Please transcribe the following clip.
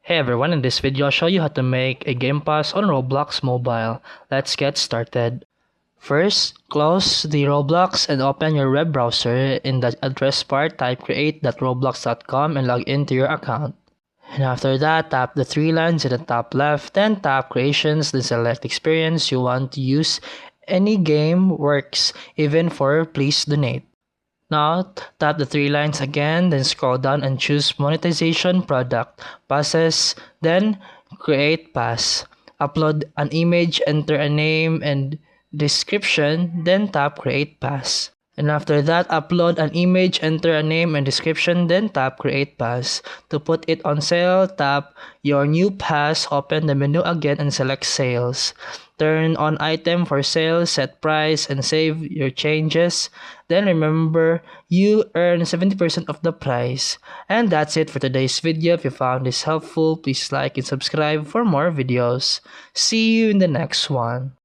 Hey everyone, in this video I'll show you how to make a Gamepass on Roblox Mobile. Let's get started. First, close the Roblox and open your web browser. In the address bar, type create.roblox.com and log into your account. And after that, tap the three lines in the top left, then tap creations, then select experience you want to use. Any game works, even for please donate. Now, tap the three lines again, then scroll down and choose Monetization Product, Passes, then Create Pass. Upload an image, enter a name and description, then tap Create Pass. And after that, upload an image, enter a name and description, then tap Create Pass. To put it on sale, tap your new pass, open the menu again and select Sales. Turn on item for sale, set price, and save your changes. Then remember, you earn 70% of the price. And that's it for today's video. If you found this helpful, please like and subscribe for more videos. See you in the next one.